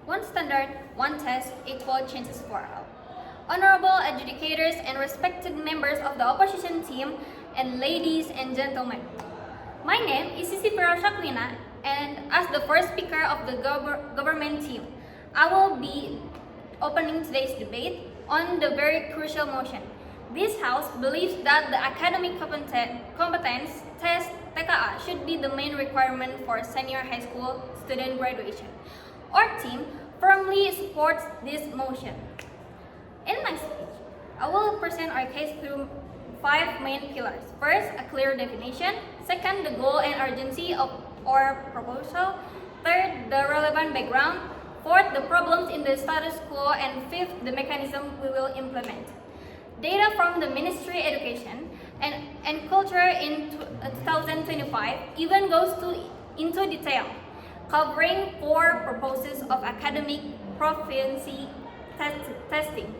One standard, one test, equal chances for all. Honorable adjudicators and respected members of the opposition team, and ladies and gentlemen. My name is Sisi Piroshakwina, and as the first speaker of the government team, I will be opening today's debate on the very crucial motion. This House believes that the academic competence test TKA should be the main requirement for senior high school student graduation. Our team firmly supports this motion. In my speech, I will present our case through 5 main pillars. First, a clear definition. Second, the goal and urgency of our proposal. Third, the relevant background. Fourth, the problems in the status quo. And fifth, the mechanism we will implement. Data from the Ministry of Education and Culture in 2025 even goes into detail, covering 4 purposes of academic proficiency testing.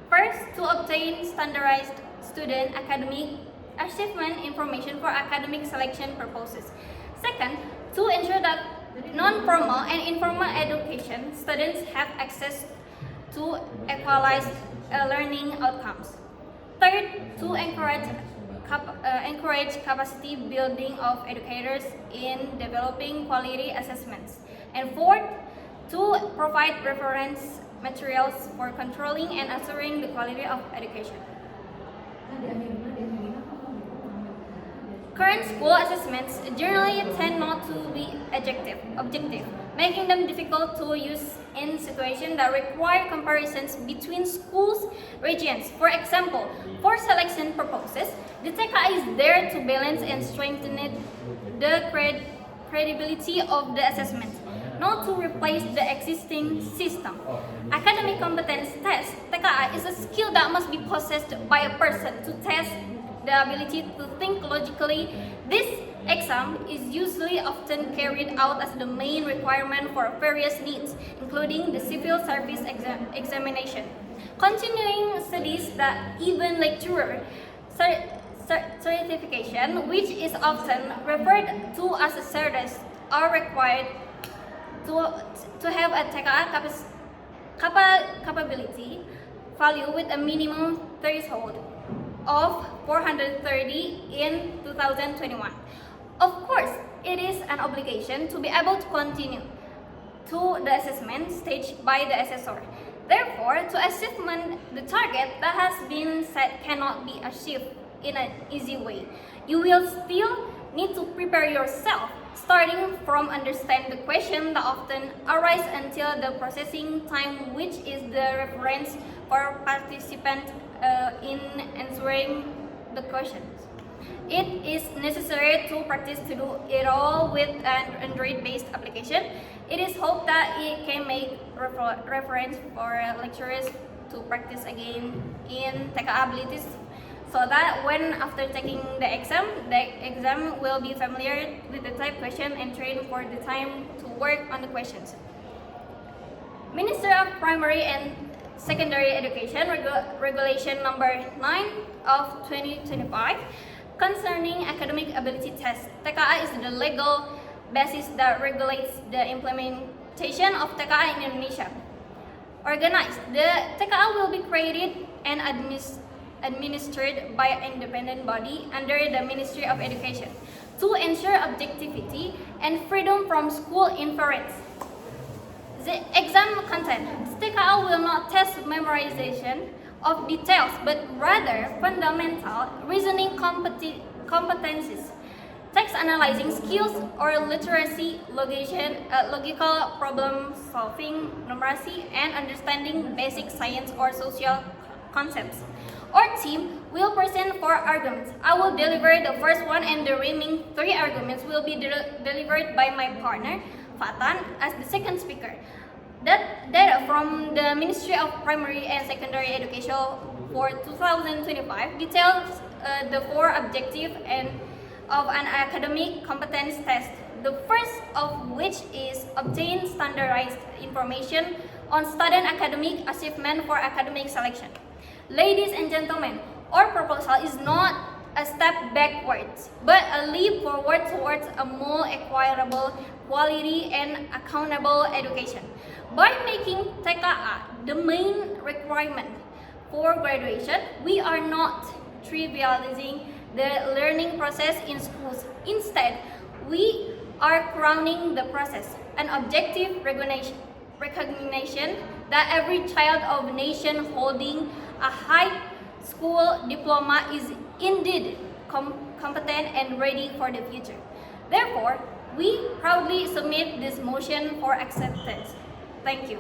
First, to obtain standardized student academic achievement information for academic selection purposes. Second, to ensure that non-formal and informal education students have access to equalized learning outcomes. Third, to encourage capacity building of educators in developing quality assessments. And fourth, to provide reference materials for controlling and assuring the quality of education. Current school assessments generally tend not to be objective, making them difficult to use in situations that require comparisons between schools' regions. For example, for selection purposes, the TKA is there to balance and strengthen the credibility of the assessment, not to replace the existing system. Academic competence test, TKA, is a skill that must be possessed by a person to test the ability to think logically. This exam is usually often carried out as the main requirement for various needs, including the civil service examination. Continuing studies that even lecturer certification, which is often referred to as a CERDES, are required to have a TKA capability value with a minimum threshold of 430 in 2021. Of course, it is an obligation to be able to continue to the assessment stage by the assessor. Therefore, to achievement, the target that has been set cannot be achieved in an easy way. You will still need to prepare yourself, starting from understand the question that often arise until the processing time, which is the reference for participant in answering the questions. It is necessary to practice to do it all with an Android-based application. It is hoped that it can make reference for lecturers to practice again in TKA abilities, so that when after taking the exam will be familiar with the type question and train for the time to work on the questions. Minister of Primary and Secondary Education Regulation number 9 of 2025 concerning academic ability test. TKA is the legal basis that regulates the implementation of TKA in Indonesia. Organized, the TKA will be created and administered by an independent body under the Ministry of Education to ensure objectivity and freedom from school inference. The exam content. TKA will not test memorization of details, but rather fundamental reasoning competencies, text analyzing skills or literacy, logical problem solving, numeracy, and understanding basic science or social concepts. Our team will present 4 arguments. I will deliver the first one, and the remaining 3 arguments will be delivered by my partner, Fatan, as the second speaker. That data from the Ministry of Primary and Secondary Education for 2025 details the 4 objectives of an academic competence test. The first of which is obtain standardized information on student academic achievement for academic selection. Ladies and gentlemen, our proposal is not a step backwards, but a leap forward towards a more equitable quality and accountable education. By making TKA the main requirement for graduation, we are not trivializing the learning process in schools. Instead, we are crowning the process an objective recognition that every child of a nation holding a high school diploma is indeed competent and ready for the future. Therefore, we proudly submit this motion for acceptance. Thank you.